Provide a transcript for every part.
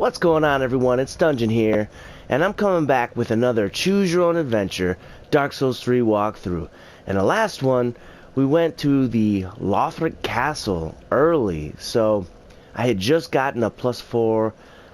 What's going on, everyone? It's Dungeon here, and I'm coming back with another Choose Your Own Adventure Dark Souls 3 walkthrough. And the last one, we went to the Lothric Castle early, so I had just gotten a +4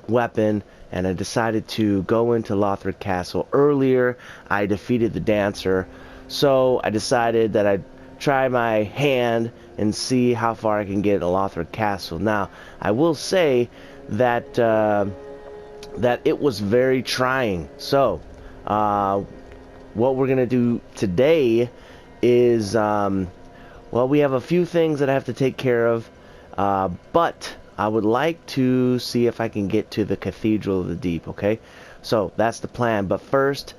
weapon, and I decided to go into Lothric Castle earlier. I defeated the dancer, so I decided that I'd try my hand and see how far I can get in Lothric Castle. Now, I will say that that it was very trying. So, what we're gonna do today is, well, we have a few things that I have to take care of, but I would like to see if I can get to the Cathedral of the Deep. Okay, so that's the plan. But first,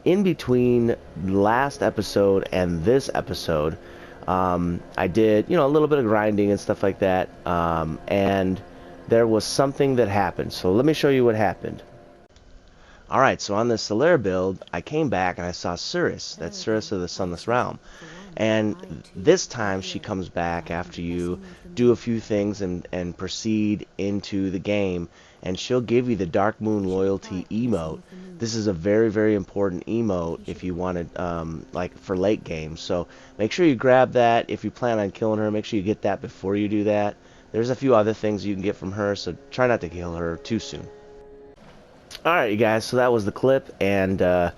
in between last episode and this episode, I did, a little bit of grinding and stuff like that, and there was something that happened. So let me show you what happened. Alright, so on this Solaire build, I came back and I saw Cirrus. That's Cirrus of the Sunless Realm. And this time she comes back after you do a few things and proceed into the game, and she'll give you the Dark Moon Loyalty emote. This is a very, very important emote if you want to, like, for late game. So make sure you grab that. If you plan on killing her, make sure you get that before you do that. There's a few other things you can get from her, so try not to kill her too soon. Alright, you guys, so that was the clip, and I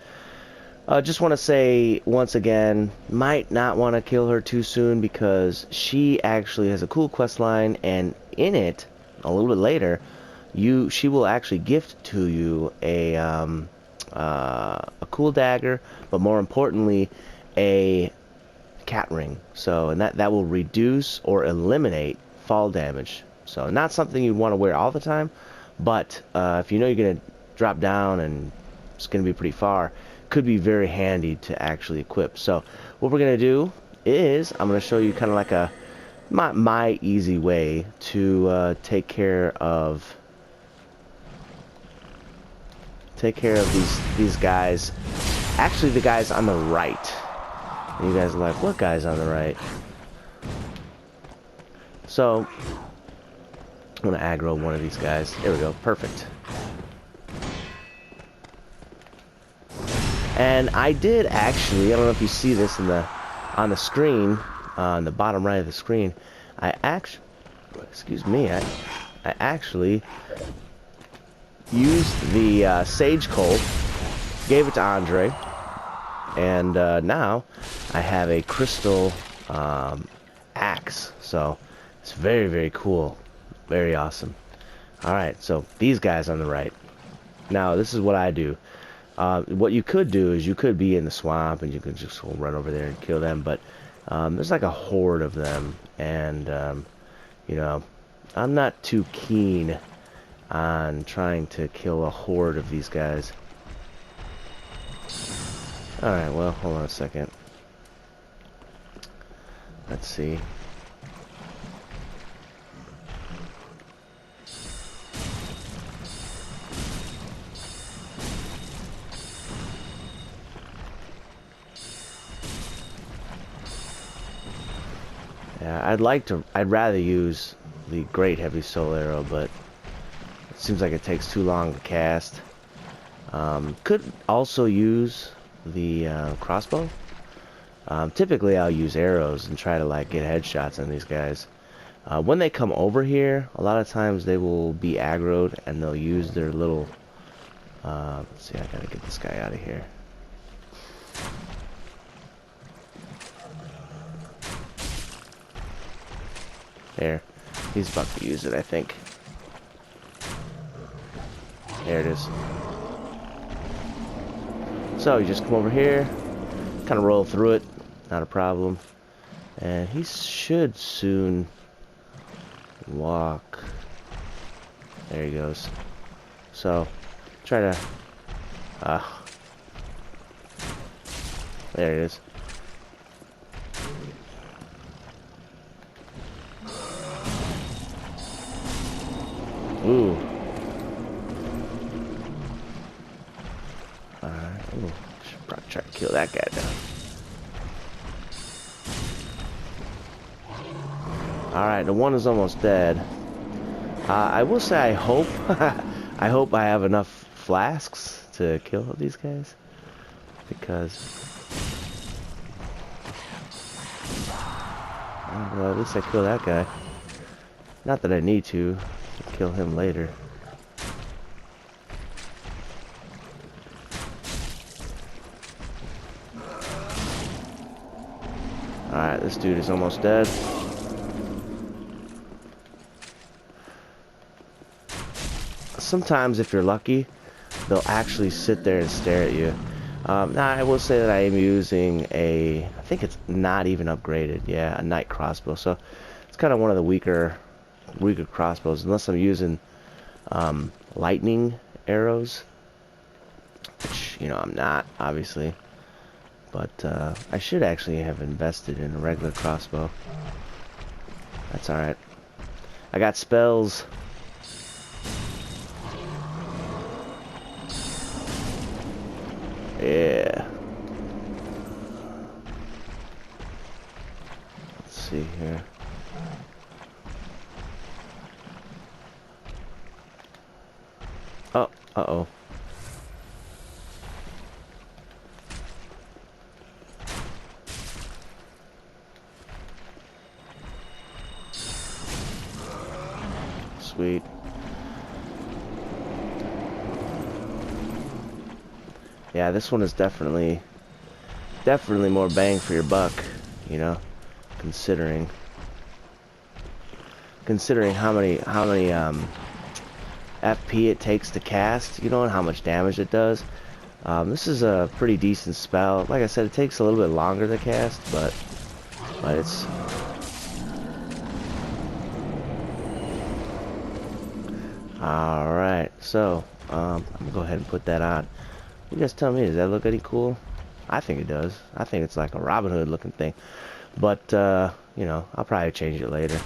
just want to say once again, might not want to kill her too soon because she actually has a cool quest line, and in it, a little bit later, she will actually gift to you a cool dagger, but more importantly, a cat ring. So, and that will reduce or eliminate fall damage. So, not something you'd want to wear all the time, but if you know you're going to drop down and it's going to be pretty far, could be very handy to actually equip. So what we're going to do is I'm going to show you kind of like my easy way to take care of these guys. Actually, the guys on the right. And you guys are like, what guys on the right? So I'm going to aggro one of these guys. There we go. Perfect. And I did actually, I don't know if you see this on the screen, on the bottom right of the screen, I actually used the Sage Colt, gave it to Andre, and now I have a crystal axe. So it's very, very cool, very awesome. Alright, so these guys on the right. Now this is what I do. What you could do is you could be in the swamp and you could just run over there and kill them, but there's like a horde of them, and I'm not too keen on trying to kill a horde of these guys. Alright, well, hold on a second. Let's see. Yeah, I'd rather use the Great Heavy Soul Arrow, but it seems like it takes too long to cast. Could also use the crossbow. Typically I'll use arrows and try to like get headshots on these guys. When they come over here, a lot of times they will be aggroed and they'll use their little let's see, I gotta get this guy out of here. There. He's about to use it, I think. There it is. So you just come over here, kind of roll through it, not a problem. And he should soon walk. There he goes. So, try to... there it is. Ooh. Alright, should probably try to kill that guy down. Alright, the one is almost dead. I will say I hope I hope I have enough flasks to kill these guys, because well, at least I kill that guy. Not that I need to kill him later. Alright, this dude is almost dead. Sometimes, if you're lucky, they'll actually sit there and stare at you. Now, I will say that I am using I think it's not even upgraded. Yeah, a night crossbow. So, it's kind of one of the weaker crossbows, unless I'm using lightning arrows, which, you know, I'm not, obviously. But I should actually have invested in a regular crossbow. That's alright. I got spells. Yeah. Let's see here. Oh, uh-oh. Sweet. Yeah, this one is definitely more bang for your buck, you know, considering how many FP it takes to cast, you know, and how much damage it does. This is a pretty decent spell. Like I said, it takes a little bit longer to cast, but it's alright. So I'm gonna go ahead and put that on. You guys tell me, does that look any cool? I think it does. I think it's like a Robin Hood looking thing. But, you know, I'll probably change it later.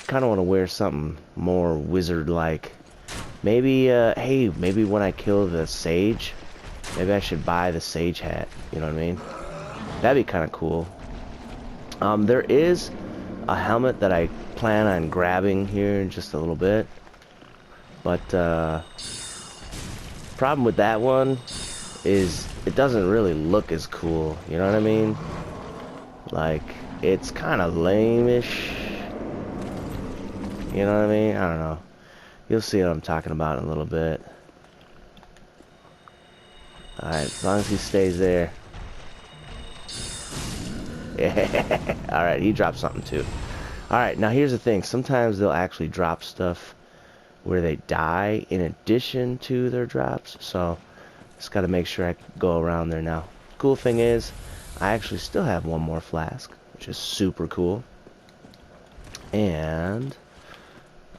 Kind of want to wear something more wizard-like. Maybe, hey, maybe when I kill the sage, maybe I should buy the sage hat. You know what I mean? That'd be kind of cool. There is a helmet that I plan on grabbing here in just a little bit. But, problem with that one is it doesn't really look as cool, you know what I mean? Like, it's kind of lame-ish, you know what I mean? I don't know. You'll see what I'm talking about in a little bit. Alright, as long as he stays there. Yeah, alright, he dropped something too. Alright, now here's the thing. Sometimes they'll actually drop stuff where they die in addition to their drops, so just got to make sure I go around there now. Cool thing is, I actually still have one more flask, which is super cool. And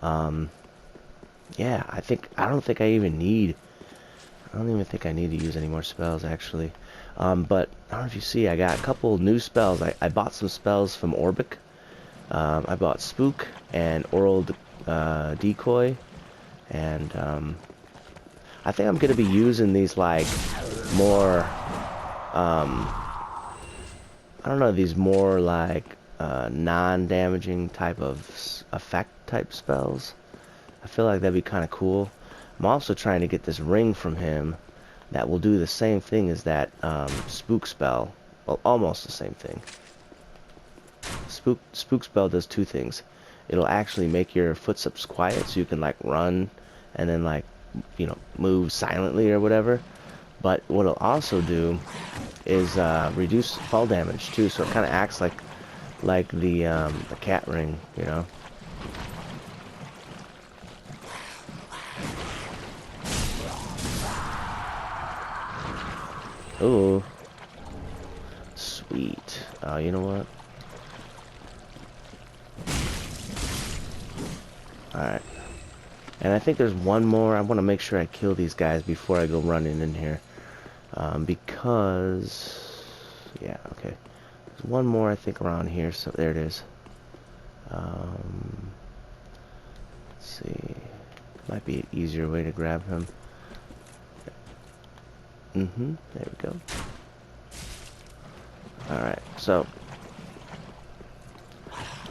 yeah, I don't even think I need to use any more spells, actually. But I don't know if you see, I got a couple new spells. I bought some spells from Orbic. I bought Spook and Oral Decoy. And I think I'm gonna be using these like more I don't know, these more like non-damaging type of effect type spells. I feel like that'd be kind of cool. I'm also trying to get this ring from him that will do the same thing as that spook spell. Well, almost the same thing. Spook spell does two things. It'll actually make your footsteps quiet, so you can like run and then like, you know, move silently or whatever. But what it'll also do is reduce fall damage too, so it kind of acts like the cat ring, you know. Ooh, sweet. Oh, you know what? Alright. And I think there's one more. I want to make sure I kill these guys before I go running in here. Because... yeah, okay. There's one more, I think, around here. So there it is. Let's see. Might be an easier way to grab him. There we go. Alright, so...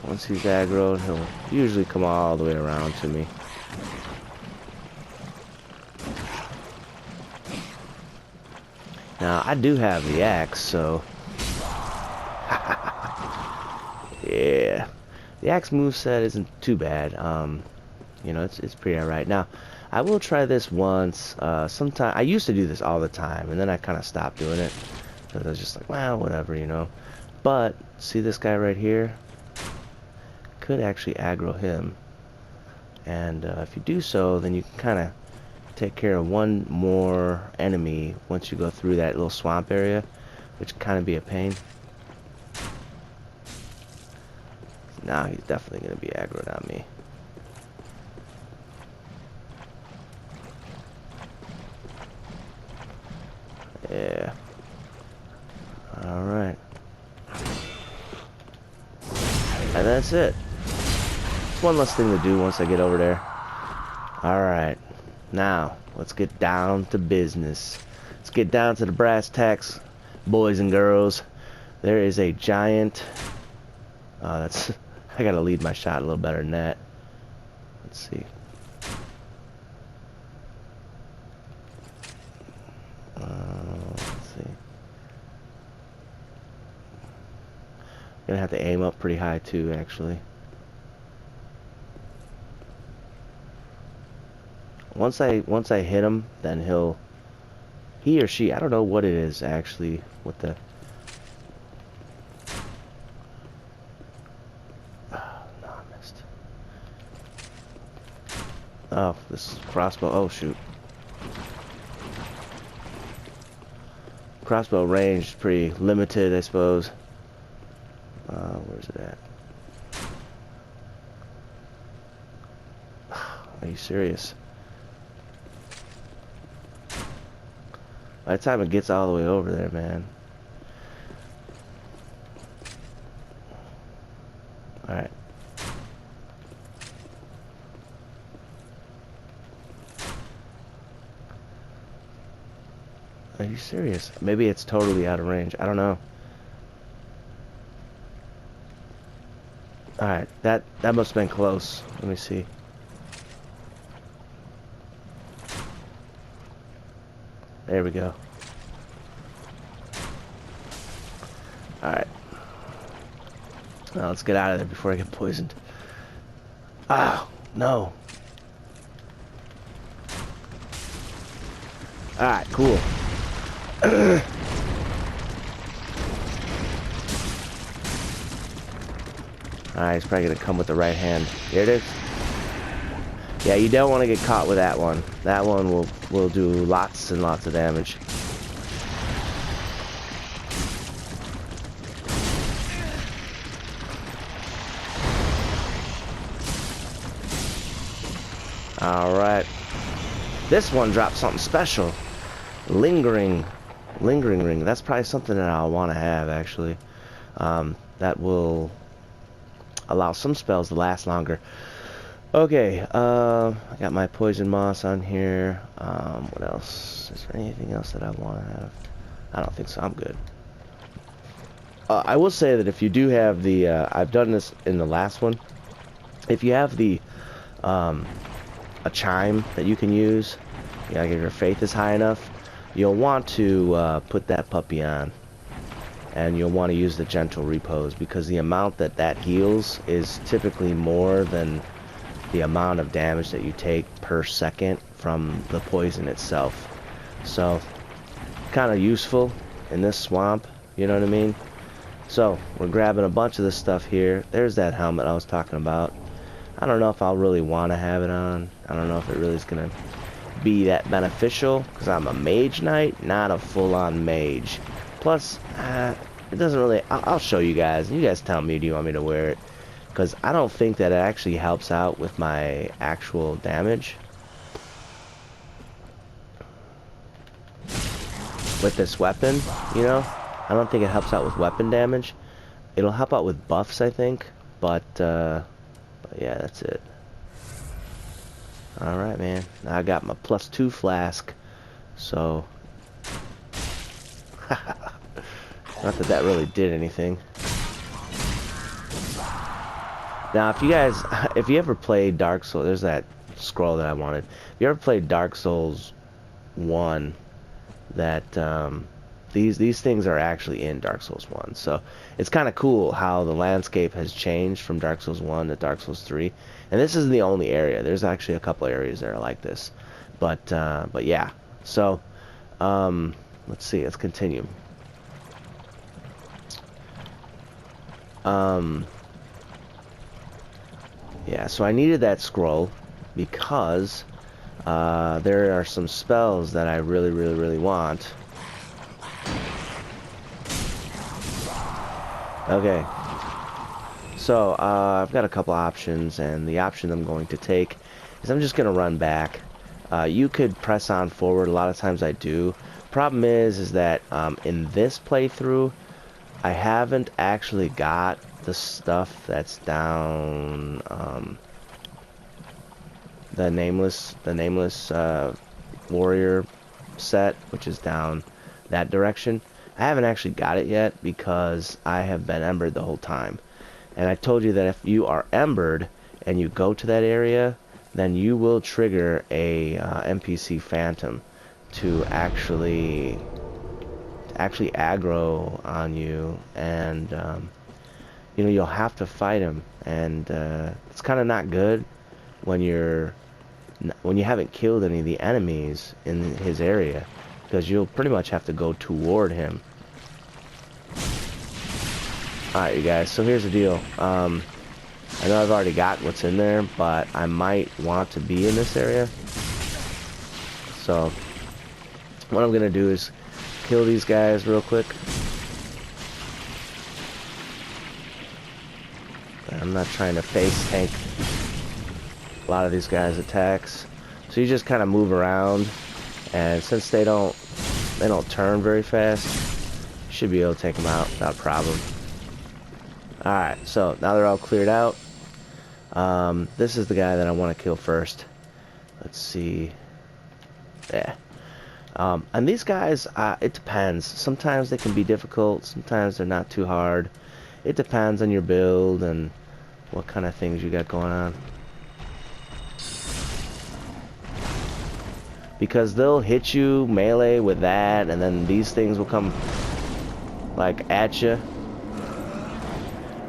once he's aggroed, he'll usually come all the way around to me. Now, I do have the axe, so... yeah. The axe moveset isn't too bad. You know, it's pretty alright. Now, I will try this once. Sometime I used to do this all the time, and then I kind of stopped doing it. Because I was just like, well, whatever, you know. But, see this guy right here? Could actually aggro him. And if you do so, then you can kind of take care of one more enemy once you go through that little swamp area, which can kind of be a pain. Now he's definitely going to be aggroed on me. Yeah. Alright. And that's it. It's one less thing to do once I get over there. Alright. Now, let's get down to business. Let's get down to the brass tacks, boys and girls. There is a giant... that's... I gotta lead my shot a little better than that. Let's see. Let's see. Gonna have to aim up pretty high too, actually. Once I hit him, then he or she, I don't know what it is actually with the... Oh, no, I missed. Oh, this crossbow, oh shoot. Crossbow range is pretty limited, I suppose. Where's it at? Are you serious? By the time it gets all the way over there, man. Alright. Are you serious? Maybe it's totally out of range. I don't know. Alright, that must have been close. Let me see. There we go. Alright. Now let's get out of there before I get poisoned. Ah, no. Alright, cool. Alright, he's probably gonna come with the right hand. Here it is. Yeah, you don't want to get caught with that one. That one will do lots and lots of damage. Alright. This one dropped something special. Lingering ring. That's probably something that I'll want to have, actually. That will allow some spells to last longer. Okay, I got my poison moss on here. What else? Is there anything else that I want to have? I don't think so. I'm good. I will say that if you do have the, I've done this in the last one. If you have the, a chime that you can use, you know, if your faith is high enough, you'll want to put that puppy on. And you'll want to use the gentle repose, because the amount that heals is typically more than the amount of damage that you take per second from the poison itself. So, kind of useful in this swamp, you know what I mean? So, we're grabbing a bunch of this stuff here. There's that helmet I was talking about. I don't know if I'll really want to have it on. I don't know if it really is going to be that beneficial, because I'm a mage knight, not a full-on mage. Plus, it doesn't really... I'll show you guys. You guys tell me, do you want me to wear it? Because I don't think that it actually helps out with my actual damage. With this weapon, you know? I don't think it helps out with weapon damage. It'll help out with buffs, I think. But yeah, that's it. Alright, man. Now I got my +2 flask. So... not that that really did anything. Now, if you ever played Dark Souls, there's that scroll that I wanted. If you ever played Dark Souls 1, that, These things are actually in Dark Souls 1. So it's kind of cool how the landscape has changed from Dark Souls 1 to Dark Souls 3. And this isn't the only area. There's actually a couple areas that are like this. But yeah. So let's see. Let's continue. Yeah, so I needed that scroll because there are some spells that I really want. Okay, so I've got a couple options, and the option I'm going to take is I'm just going to run back. You could press on forward. A lot of times I do. Problem is that in this playthrough, I haven't actually got the stuff that's down the nameless warrior set, which is down that direction. I haven't actually got it yet because I have been embered the whole time. And I told you that if you are embered and you go to that area, then you will trigger a NPC phantom to actually aggro on you, and you know, you'll have to fight him, and it's kind of not good when you haven't killed any of the enemies in his area, because you'll pretty much have to go toward him. Alright, you guys, so here's the deal. I know I've already got what's in there, but I might want to be in this area. So what I'm going to do is kill these guys real quick. I'm not trying to face tank a lot of these guys' attacks. So you just kind of move around, and since they don't turn very fast, you should be able to take them out without a problem. Alright, so now they're all cleared out. This is the guy that I want to kill first. Let's see. Yeah. And these guys, it depends. Sometimes they can be difficult, sometimes they're not too hard. It depends on your build and what kind of things you got going on. Because they'll hit you melee with that, and then these things will come like at you.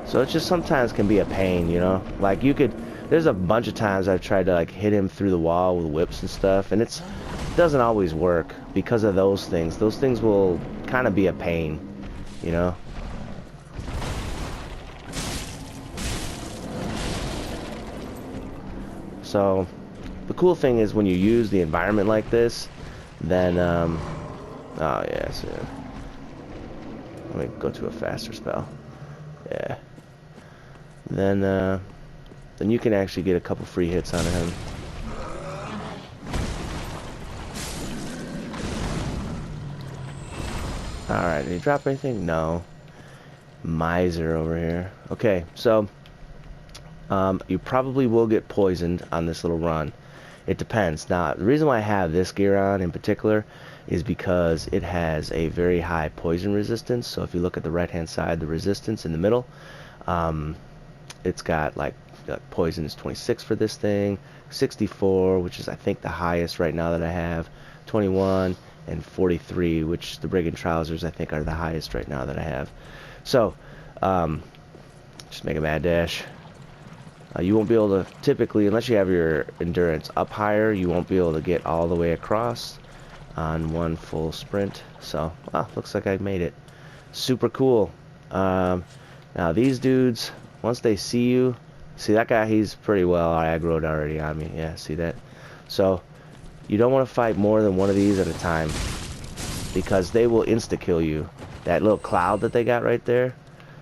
So it just sometimes can be a pain, you know? Like there's a bunch of times I've tried to like hit him through the wall with whips and stuff, and it doesn't always work because of those things. Those things will kind of be a pain, you know? So the cool thing is when you use the environment like this, then oh yeah, so let me go to a faster spell. Yeah. Then you can actually get a couple free hits on him. Alright, did he drop anything? No. Miser over here. Okay, so you probably will get poisoned on this little run. It depends. Now, the reason why I have this gear on in particular is because it has a very high poison resistance. So if you look at the right hand side, the resistance in the middle, it's got like poison is 26 for this thing, 64, which is I think the highest right now that I have, 21, and 43, which the Brigand Trousers I think are the highest right now that I have. So just make a mad dash. You won't be able to, typically, unless you have your endurance up higher, you won't be able to get all the way across on one full sprint. So, looks like I made it. Super cool. Now these dudes, once they see you, see that guy, he's pretty well aggroed already on me. Yeah, see that? So, you don't want to fight more than one of these at a time, because they will insta-kill you. That little cloud that they got right there,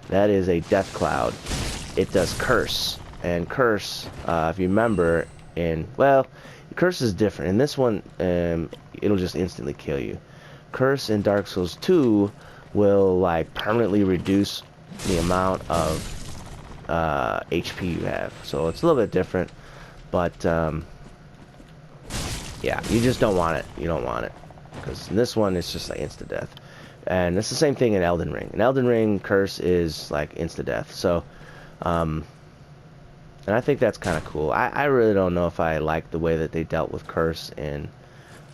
that is a death cloud. It does curse. And curse, if you remember, curse is different. In this one, it'll just instantly kill you. Curse in Dark Souls 2 will like permanently reduce the amount of HP you have. So it's a little bit different, but yeah, you just don't want it. You don't want it, because in this one it's just like insta death. And it's the same thing in Elden Ring. In Elden Ring, curse is like insta death. So and I think that's kind of cool. I really don't know if I like the way that they dealt with curse in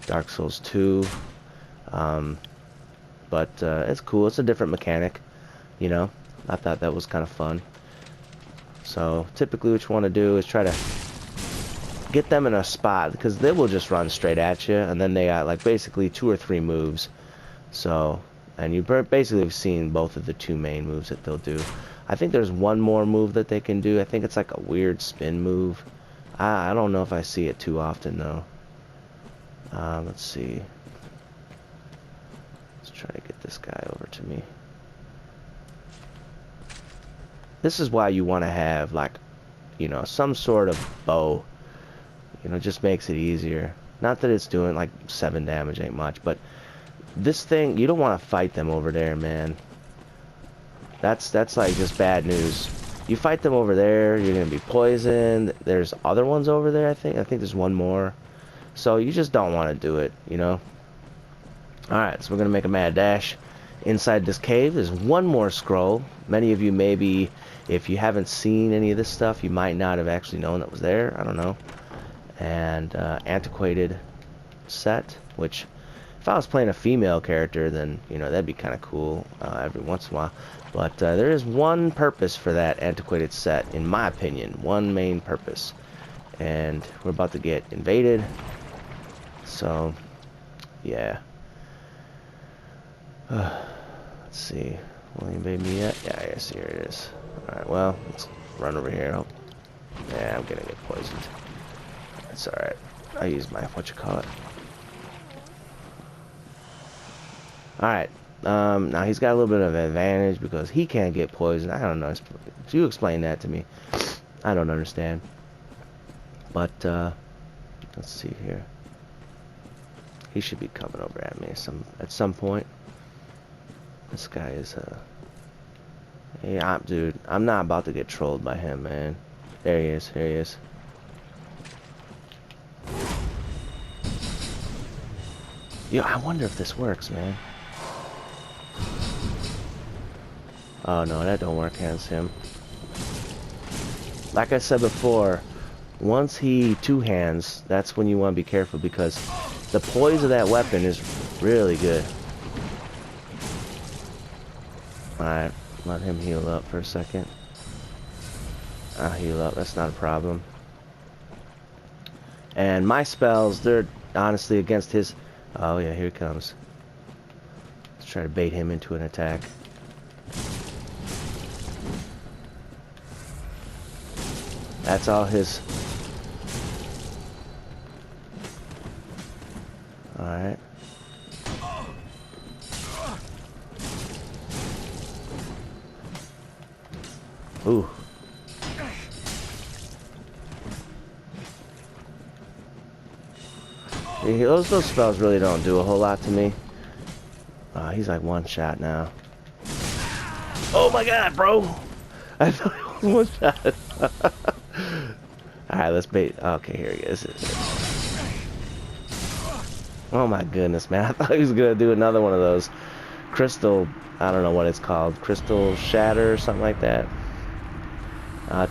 Dark Souls 2. but it's cool. It's a different mechanic, you know. I thought that was kind of fun. So typically what you want to do is try to get them in a spot, because they will just run straight at you, and then they got like basically 2 or 3 moves. So, and you basically have seen both of the 2 main moves that they'll do. I think there's one more move that they can do. I think it's like a weird spin move. I don't know if I see it too often though. Let's see. Let's try to get this guy over to me. This is why you want to have, like, you know, some sort of bow. You know, just makes it easier. Not that it's doing like 7 damage, ain't much, but this thing, you don't want to fight them over there, man. That's like just bad news. You fight them over there, you're gonna be poisoned. There's other ones over there, I think there's one more. So you just don't want to do it, you know. Alright, so we're gonna make a mad dash. Inside this cave, there's one more scroll. Many of you, maybe, if you haven't seen any of this stuff, you might not have actually known that was there. I don't know. And antiquated set, which, if I was playing a female character, then, you know, that'd be kind of cool every once in a while. But there is one purpose for that antiquated set, in my opinion. One main purpose. And we're about to get invaded. So, yeah. Let's see. Will he invade me yet? Yeah, I guess here it is. Alright, well, let's run over here. Oh. Yeah, I'm gonna get poisoned. That's alright. I use my, Alright. Now he's got a little bit of an advantage because he can't get poisoned. I don't know. You explain that to me. I don't understand. But, let's see here. He should be coming over at me at some point. This guy is, yeah, dude, I'm not about to get trolled by him, man. There he is. Here he is. Yo, I wonder if this works, man. Oh no, that don't work against him. Like I said before, once he 2-hands, that's when you want to be careful, because the poise of that weapon is really good. Alright, let him heal up for a second. I'll heal up, that's not a problem. And my spells, they're honestly against his... Oh yeah, here he comes. Let's try to bait him into an attack. That's all his... Alright. Ooh. Those spells really don't do a whole lot to me. He's like 1 shot now. Oh my god, bro! I thought he was 1 shot. Alright, let's bait. Okay, here he is. Oh my goodness, man. I thought he was gonna do another one of those crystal... I don't know what it's called. Crystal shatter or something like that.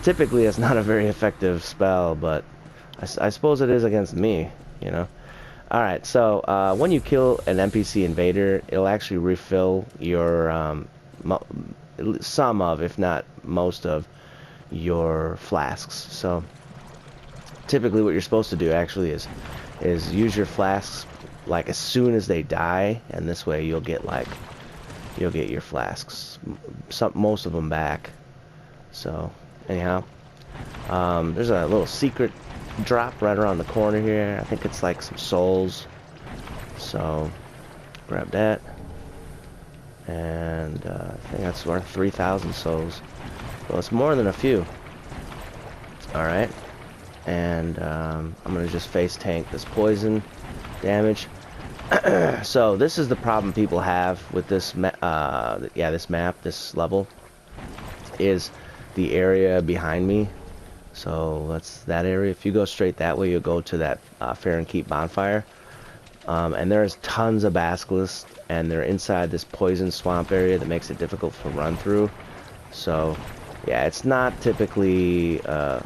Typically, it's not a very effective spell, but I suppose it is against me, you know. Alright, so when you kill an NPC invader, it'll actually refill your, some of, if not most of, your flasks. So, typically what you're supposed to do actually is use your flasks, like, as soon as they die, and this way you'll get, like, your flasks, most of them back. So, anyhow, there's a little secret drop right around the corner here. I think it's like some souls, so grab that, and I think that's worth 3,000 souls, so it's more than a few. Alright, and I'm gonna just face tank this poison damage. So this is the problem people have with this this map, this level, is the area behind me. So that's that area. If you go straight that way, you'll go to that Farron Keep bonfire. And there's tons of basilisks, and they're inside this poison swamp area that makes it difficult to run through. So, yeah, it's not typically a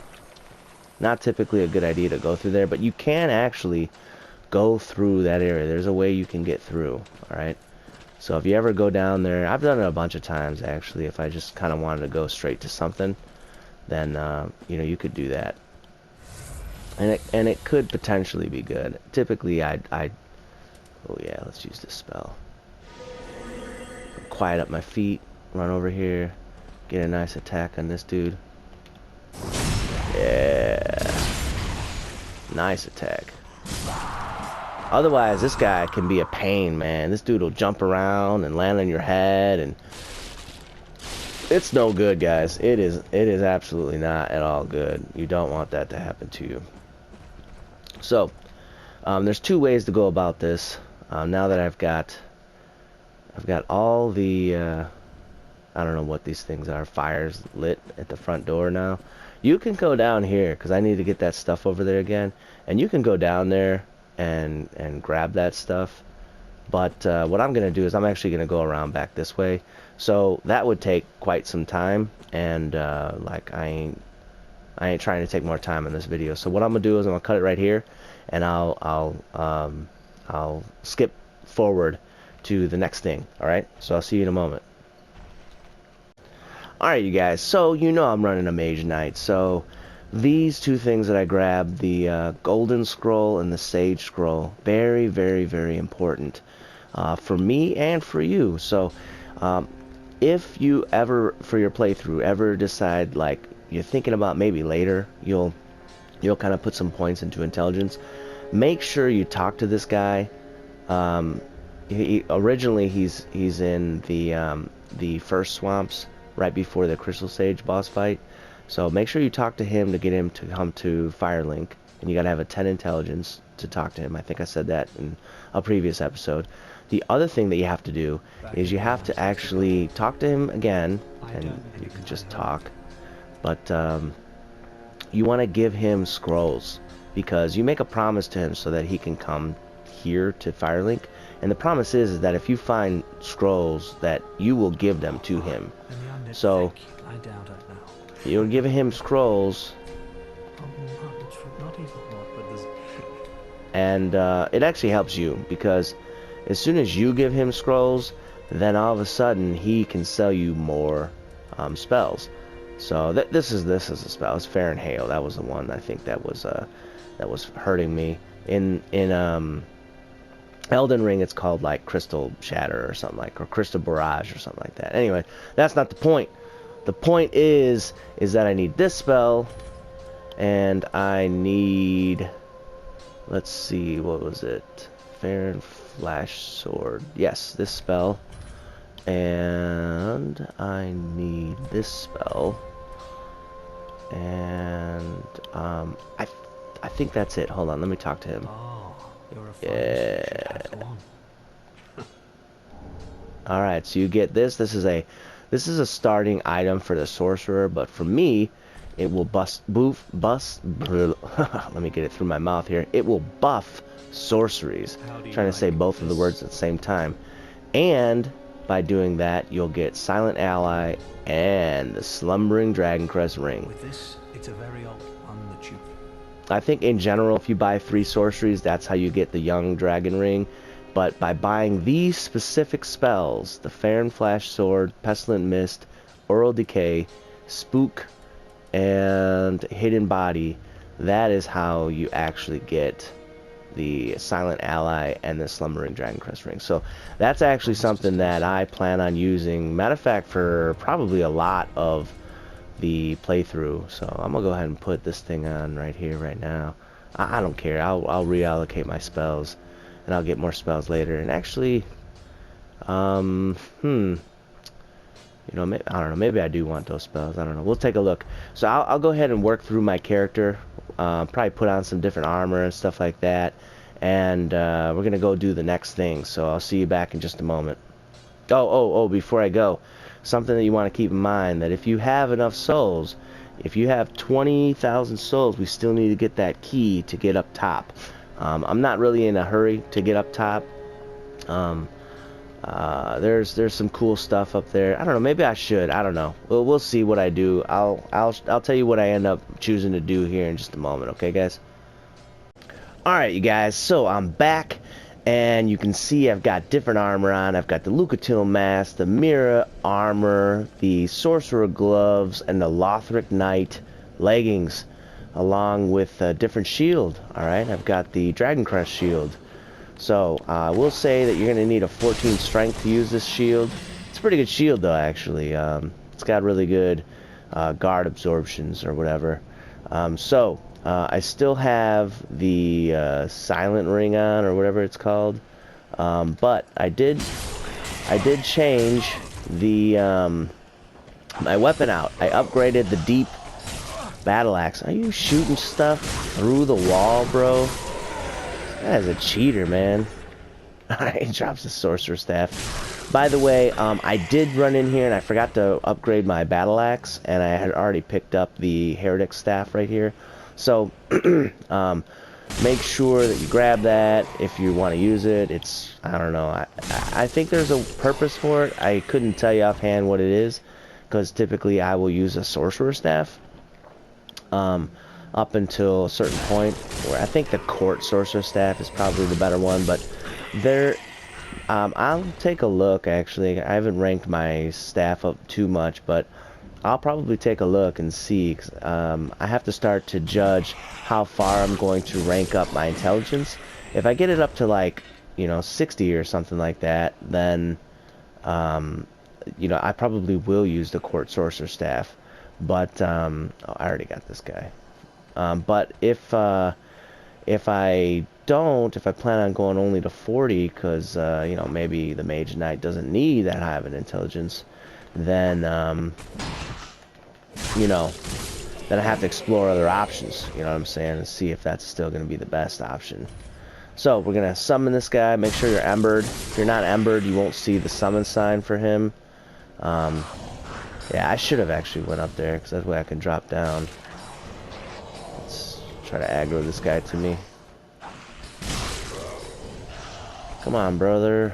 good idea to go through there, but you can actually go through that area. There's a way you can get through. All right. So if you ever go down there, I've done it a bunch of times actually. If I just kind of wanted to go straight to something, then you know, you could do that, and it could potentially be good. Typically, I oh yeah, let's use this spell. Quiet up my feet, run over here, get a nice attack on this dude. Yeah, nice attack. Otherwise, this guy can be a pain, man. This dude will jump around and land on your head, and it's no good, guys. It is absolutely not at all good. You don't want that to happen to you. So, there's two ways to go about this. Now that I've got all the I don't know what these things are, fires lit at the front door now. You can go down here, because I need to get that stuff over there again, and you can go down there and grab that stuff. But what I'm gonna do is I'm actually gonna go around back this way, so that would take quite some time, and like I ain't trying to take more time in this video. So what I'm gonna do is I'm gonna cut it right here, and I'll skip forward to the next thing. All right, so I'll see you in a moment. All right, you guys, so you know I'm running a mage knight, so these two things that I grabbed, the golden scroll and the sage scroll, very, very, very important for me and for you. So if you ever, for your playthrough, ever decide, like, you're thinking about maybe later you'll kind of put some points into intelligence, make sure you talk to this guy. Originally he's in the first swamps right before the Crystal Sage boss fight. So make sure you talk to him to get him to come to Firelink, and you gotta have a 10 intelligence to talk to him. I think I said that in a previous episode. The other thing that you have to do is you have to actually talk to him again, and you can just talk, but you want to give him scrolls, because you make a promise to him so that he can come here to Firelink, and the promise is that if you find scrolls that you will give them to him. So you're giving him scrolls, and it actually helps you, because as soon as you give him scrolls, then all of a sudden he can sell you more spells. So this is a spell. It's Farron Hail. That was the one I think that was hurting me. In Elden Ring, it's called like Crystal Shatter or something like, or Crystal Barrage or something like that. Anyway, that's not the point. The point is that I need this spell, and I need, let's see, what was it? Farron Flash Sword. Yes, this spell. And I need this spell. And I think that's it. Hold on, let me talk to him. Yeah. All right, so you get this. This is a starting item for the sorcerer, but for me, it will let me get it through my mouth here. It will buff sorceries. I'm trying to say both of the words at the same time. And by doing that, you'll get Silent Ally and the Slumbering Dragoncrest Ring. With this, it's a very old on the tube. I think in general, if you buy 3 sorceries, that's how you get the Young Dragon Ring. But by buying these specific spells, the Farron Flash Sword, Pestilent Mist, Oral Decay, Spook, and Hidden Body, that is how you actually get the Silent Ally and the Slumbering Dragoncrest Ring. So that's actually something that I plan on using, matter of fact, for probably a lot of the playthrough. So I'm gonna go ahead and put this thing on right here, right now. I don't care. I'll reallocate my spells, and I'll get more spells later. And actually, you know, I don't know, maybe I do want those spells. I don't know. We'll take a look. So I'll go ahead and work through my character. Probably put on some different armor and stuff like that. And we're going to go do the next thing. So I'll see you back in just a moment. Oh, before I go, something that you want to keep in mind, that if you have enough souls, if you have 20,000 souls, we still need to get that key to get up top. I'm not really in a hurry to get up top. There's some cool stuff up there. I don't know, maybe I should. I don't know. We'll see what I do. I'll tell you what I end up choosing to do here in just a moment, okay, guys? All right, you guys. So I'm back, And you can see I've got different armor on. I've got the Lucatil mask, the Mira armor, the Sorcerer gloves, and the Lothric Knight leggings, along with a different shield. Alright, I've got the Dragon Crest shield. So, I will say that you're going to need a 14 strength to use this shield. It's a pretty good shield, though, actually. It's got really good guard absorptions or whatever. I still have the silent ring on, or whatever it's called. But I did change the my weapon out. I upgraded the deep battle axe. Are you shooting stuff through the wall, bro? That is a cheater, man. Alright, he drops the sorcerer staff. By the way, I did run in here and I forgot to upgrade my battle axe, and I had already picked up the heretic staff right here. So, make sure that you grab that if you want to use it. It's, I don't know, I think there's a purpose for it. I couldn't tell you offhand what it is, because typically I will use a sorcerer staff. Up until a certain point, where I think the court sorcerer staff is probably the better one, but there, I'll take a look. Actually, I haven't ranked my staff up too much, but I'll probably take a look and see. I have to start to judge how far I'm going to rank up my intelligence. If I get it up to, like, 60 or something like that, then I probably will use the court sorcerer staff. But oh, I already got this guy. But if I don't, if I plan on going only to 40, because maybe the mage knight doesn't need that high of an intelligence, then then I have to explore other options. You know what I'm saying, and see if that's still going to be the best option. So we're gonna summon this guy. Make sure you're embered. If you're not embered, you won't see the summon sign for him. Yeah, I should have actually went up there, because that way I can drop down. Let's try to aggro this guy to me. Come on, brother.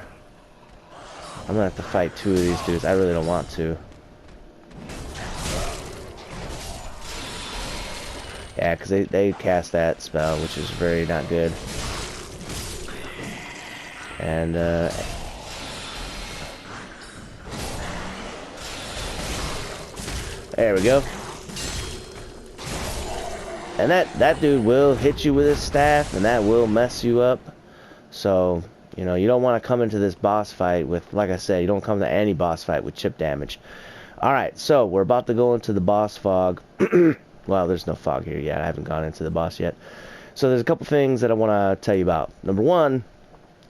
I'm gonna have to fight two of these dudes. I really don't want to. Yeah, because they cast that spell, which is very not good. And, there we go. And that dude will hit you with his staff, and that will mess you up. So, you don't want to come into this boss fight with, like I said, you don't come to any boss fight with chip damage. Alright, so we're about to go into the boss fog. Well, there's no fog here yet. I haven't gone into the boss yet. So there's a couple things that I want to tell you about. Number one,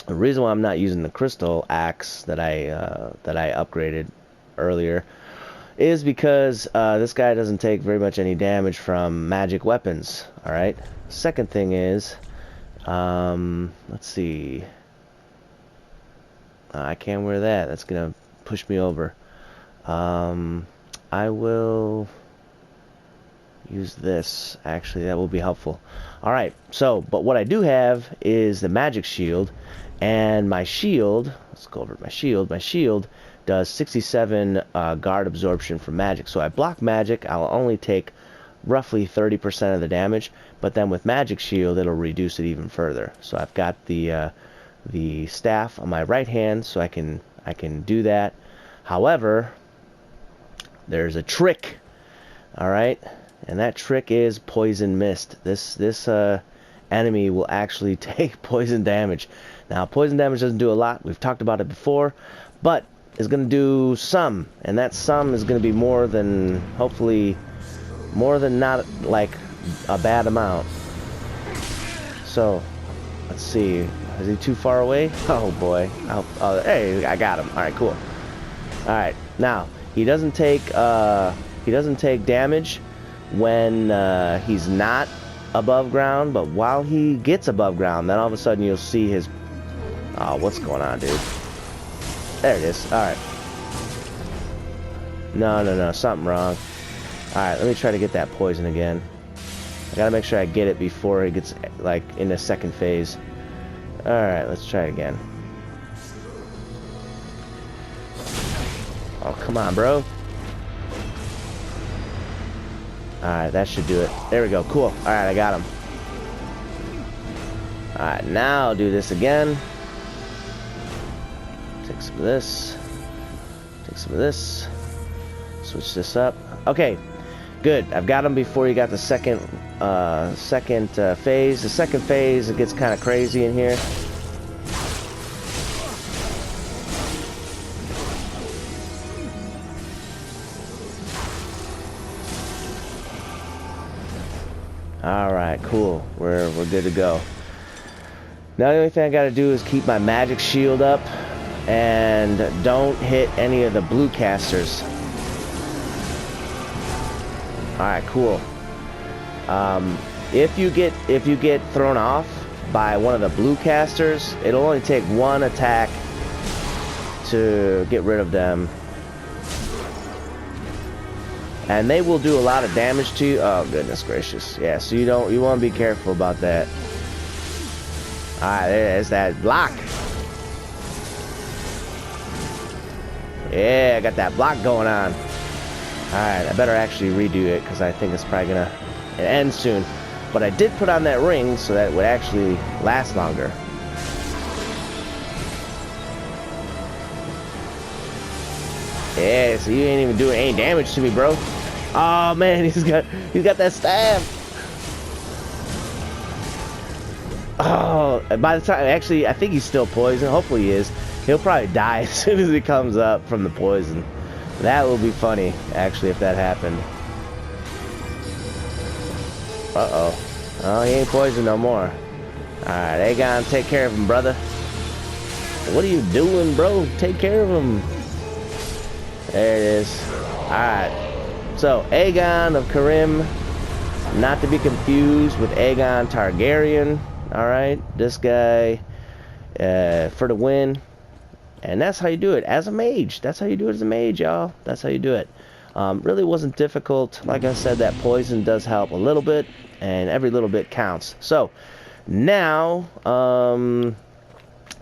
the reason why I'm not using the crystal axe that I upgraded earlier is because this guy doesn't take very much any damage from magic weapons. Alright. Second thing is, let's see. I can't wear that. That's gonna push me over. I will use this. Actually, that will be helpful. Alright, so, but what I do have is the magic shield, and my shield, let's go over to my shield. My shield does 67 guard absorption from magic. So I block magic, I'll only take roughly 30% of the damage, but then with magic shield it'll reduce it even further. So I've got the staff on my right hand, so I can do that. However, there's a trick. Alright, and that trick is poison mist. This enemy will actually take poison damage. Now, poison damage doesn't do a lot. We've talked about it before, but it's going to do some, and that some is going to be more than, hopefully, more than not like a bad amount. So, let's see. Is he too far away? Oh boy. Oh, hey, I got him. All right, cool. All right, now he doesn't take damage when he's not above ground, but while he gets above ground, then all of a sudden you'll see his. Oh, what's going on, dude? There it is. All right. No, something wrong. All right, let me try to get that poison again. I gotta make sure I get it before it gets like in the second phase. All right, let's try it again. Oh, come on, bro. Alright, that should do it. There we go. Cool. Alright, I got him. Alright, now I'll do this again. some of this. Take some of this. Switch this up. Okay, good. I've got them before you got the second phase. The second phase, it gets kind of crazy in here. Alright, cool. We're good to go. Now the only thing I gotta do is keep my magic shield up and don't hit any of the blue casters. Alright, cool. If you get thrown off by one of the blue casters, it'll only take one attack to get rid of them. And they will do a lot of damage to you. Oh, goodness gracious. Yeah, so you want to be careful about that. Alright, there's that block. Yeah, I got that block going on. Alright, I better actually redo it because I think it's probably gonna end soon. But I did put on that ring so that it would actually last longer. Yeah, so you ain't even doing any damage to me, bro. Oh man, he's got that stab. Oh, by the time, actually, I think he's still poisoned. Hopefully he is. He'll probably die as soon as he comes up from the poison. That will be funny, actually, if that happened. Uh-oh. Oh, he ain't poisoned no more. Alright, Aegon, take care of him, brother. What are you doing, bro? Take care of him. There it is. Alright. So, Aegon of Karim, not to be confused with Aegon Targaryen. Alright, this guy, for the win. And that's how you do it as a mage. That's how you do it as a mage, y'all. That's how you do it. Really wasn't difficult. Like I said, that poison does help a little bit, and every little bit counts. So, now,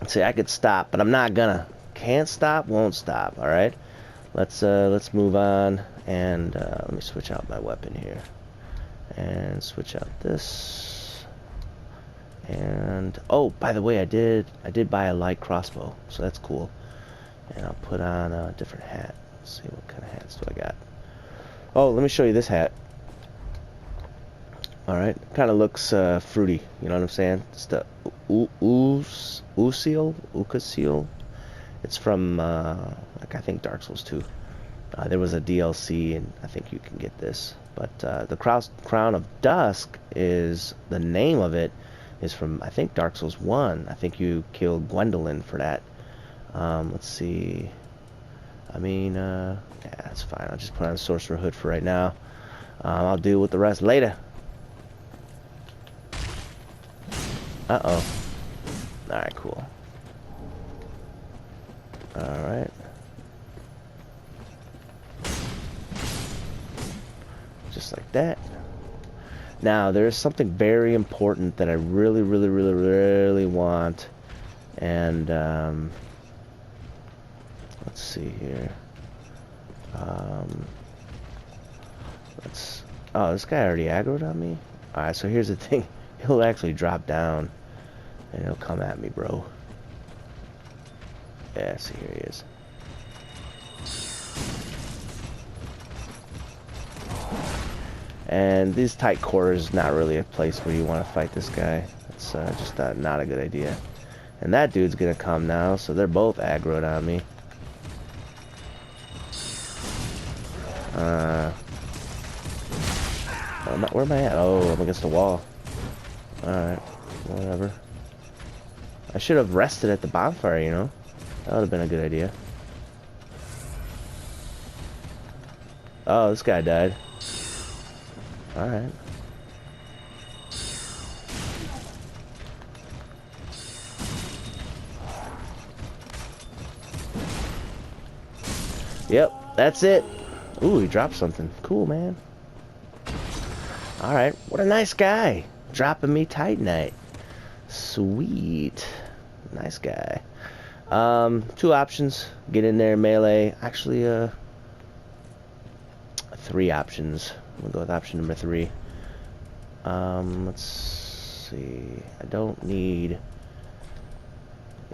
let's see, I could stop, but I'm not gonna. Can't stop, won't stop, alright? Let's move on, and let me switch out my weapon here. And switch out this. And oh, by the way, I did buy a light crossbow, so that's cool. And I'll put on a different hat. Let's see, what kind of hats do I got? Oh, let me show you this hat. Alright, kind of looks fruity, you know what I'm saying? It's the Ukasil. It's from like I think Dark Souls 2. There was a DLC, and I think you can get this. But the Crown of Dusk is the name of it. Is from, I think, Dark Souls 1. I think you killed Gwendolyn for that. Let's see. I mean, yeah, that's fine. I'll just put on Sorcerer Hood for right now. I'll deal with the rest later. Uh-oh. Alright, cool. Alright. Just like that. Now, there's something very important that I really want. And, let's see here. Oh, this guy already aggroed on me? Alright, so here's the thing. He'll actually drop down. And he'll come at me, bro. Yeah, see, here he is. And these tight quarters is not really a place where you want to fight this guy. It's just not a good idea. And that dude's gonna come now, so they're both aggroed on me. Where am I at? Oh, I'm against the wall. Alright, whatever. I should have rested at the bonfire, you know? That would have been a good idea. Oh, this guy died. Alright. Yep, that's it. Ooh, he dropped something. Cool, man. Alright, what a nice guy. Dropping me Titanite. Sweet. Nice guy. Two options. Get in there, melee. Actually, 3 options. We'll go with option number 3. Let's see. I don't need...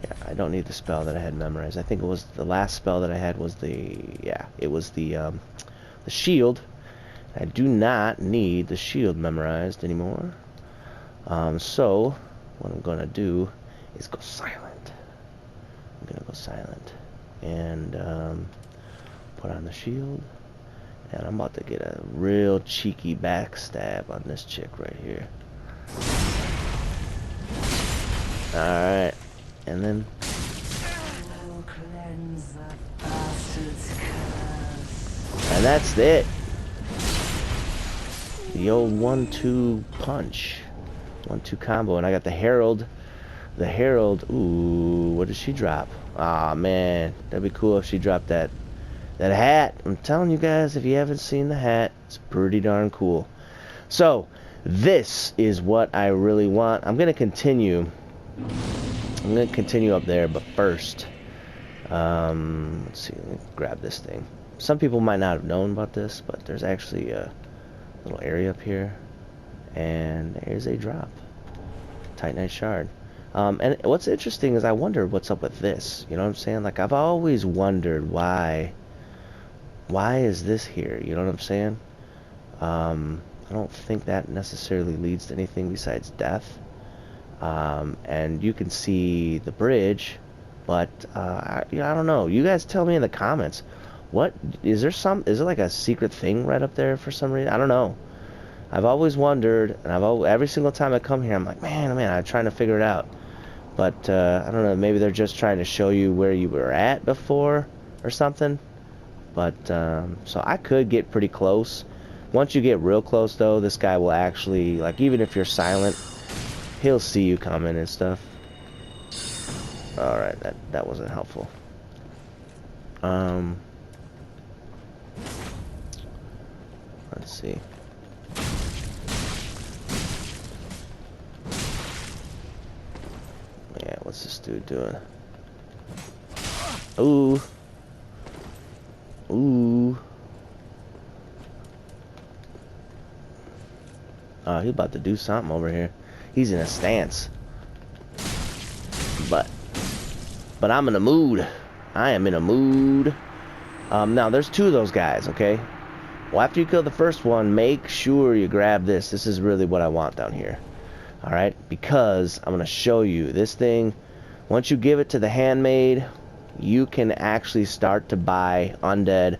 Yeah, I don't need the spell that I had memorized. I think it was the last spell that I had was the shield. I do not need the shield memorized anymore. So what I'm gonna do is go silent. I'm gonna go silent and put on the shield, and I'm about to get a real cheeky backstab on this chick right here. Alright, and then and that's it. The old 1-2 punch. 1-2 combo. And I got the Herald. The Herald. Ooh, what did she drop? Ah, man. That'd be cool if she dropped that hat. I'm telling you guys, if you haven't seen the hat, it's pretty darn cool. So, this is what I really want. I'm going to continue. I'm going to continue up there, but first, let's see. Let me grab this thing. Some people might not have known about this, but there's actually a little area up here, and there's a drop. Titanite shard. And what's interesting is I wonder what's up with this. You know what I'm saying? Like, I've always wondered why is this here? You know what I'm saying? I don't think that necessarily leads to anything besides death. And you can see the bridge, but I don't know. You guys tell me in the comments. What is there like a secret thing right up there for some reason? I don't know. I've always wondered, and every single time I come here, I'm like, man, I'm trying to figure it out. But I don't know. Maybe they're just trying to show you where you were at before or something. But so I could get pretty close. Once you get real close, though, this guy will actually, like, even if you're silent, he'll see you coming and stuff. All right, that wasn't helpful. Let's see. Yeah, what's this dude doing? Ooh. Ooh. Oh, he's about to do something over here. He's in a stance. But I'm in a mood. I am in a mood. Now, there's two of those guys, okay? Well, after you kill the first one, make sure you grab this. This is really what I want down here. Alright? Because I'm going to show you this thing. Once you give it to the handmaid, you can actually start to buy undead.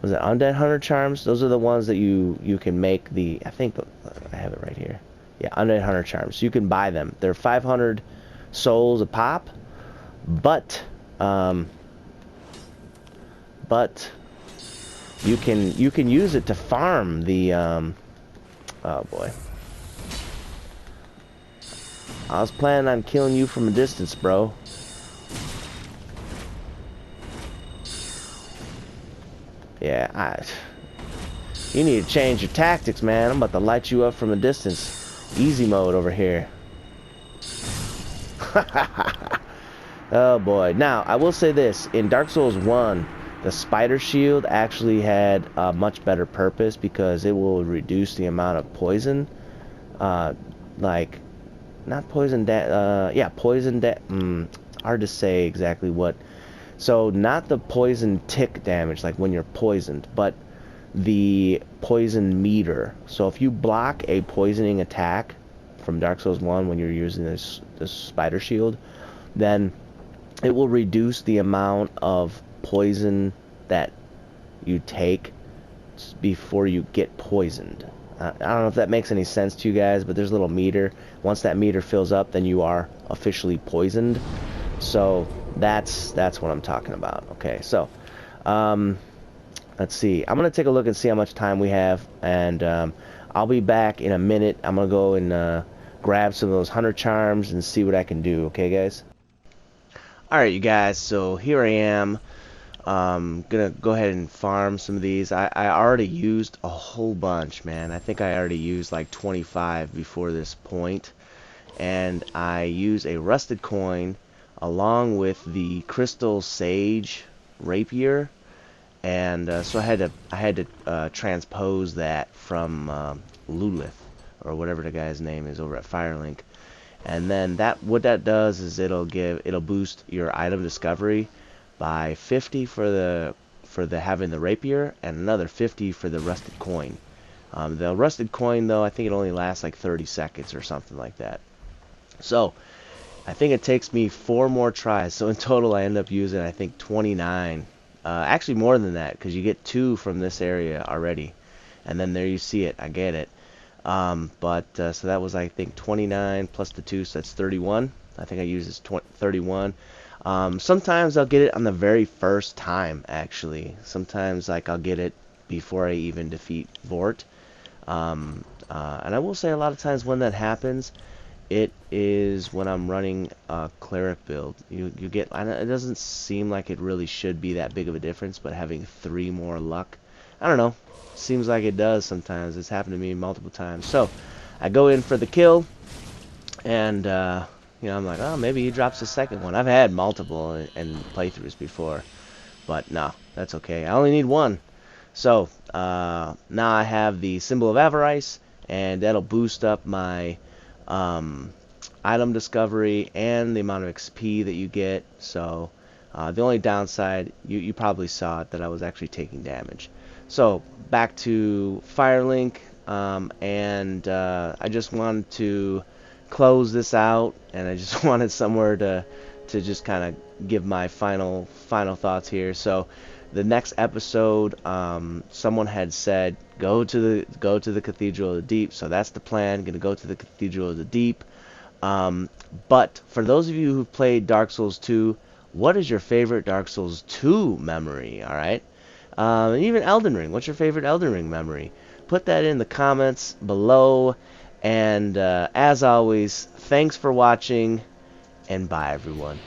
Was it undead hunter charms? Those are the ones that you can make the... I think I have it right here. Yeah, undead hunter charms. You can buy them. They're 500 souls a pop. But you can use it to farm the oh boy. I was planning on killing you from a distance, bro. Yeah, you need to change your tactics, man. I'm about to light you up from a distance. Easy mode over here. Oh boy. Now, I will say this. In Dark Souls 1, the spider shield actually had a much better purpose because it will reduce the amount of poison. Like, not poison yeah, poison hard to say exactly what. So, not the poison tick damage, like when you're poisoned, but the poison meter. So, if you block a poisoning attack from Dark Souls 1 when you're using this spider shield, then it will reduce the amount of poison that you take before you get poisoned. I don't know if that makes any sense to you guys, but there's a little meter. Once that meter fills up, then you are officially poisoned. So that's what I'm talking about. Okay, so let's see. I'm gonna take a look and see how much time we have, and I'll be back in a minute. I'm gonna go and grab some of those hunter charms and see what I can do. Okay, guys. Alright, you guys, so here I am. Gonna go ahead and farm some of these. I already used a whole bunch, man. I think I already used like 25 before this point. And I use a rusted coin along with the crystal sage rapier. And so I had to transpose that from Lulith, or whatever the guy's name is over at Firelink. And then what that does is it'll boost your item discovery by 50 for the having the rapier, and another 50 for the rusted coin. The rusted coin, though, I think it only lasts like 30 seconds or something like that. So I think it takes me 4 more tries. So in total, I end up using, I think, 29. Actually, more than that, because you get 2 from this area already. And then there you see it. I get it. So that was, I think, 29 plus the 2, so that's 31. I think I used this 31. Sometimes I'll get it on the very first time, actually. Sometimes, like, I'll get it before I even defeat Vort. And I will say a lot of times when that happens, it is when I'm running a cleric build. You get, it doesn't seem like it really should be that big of a difference, but having 3 more luck, I don't know, seems like it does sometimes. It's happened to me multiple times. So I go in for the kill, and I'm like, oh, maybe he drops the second one. I've had multiple in playthroughs before, but no, that's okay. I only need 1. So now I have the Symbol of Avarice, and that'll boost up my item discovery and the amount of XP that you get. So the only downside, you probably saw it, that I was actually taking damage. So back to Firelink, and I just wanted to close this out, and I just wanted somewhere to just kind of give my final thoughts here. So the next episode, someone had said go to the Cathedral of the Deep, so that's the plan. Gonna go to the Cathedral of the Deep. But for those of you who've played Dark Souls 2, what is your favorite Dark Souls 2 memory? All right, and even Elden Ring. What's your favorite Elden Ring memory? Put that in the comments below. And as always, thanks for watching, and bye everyone.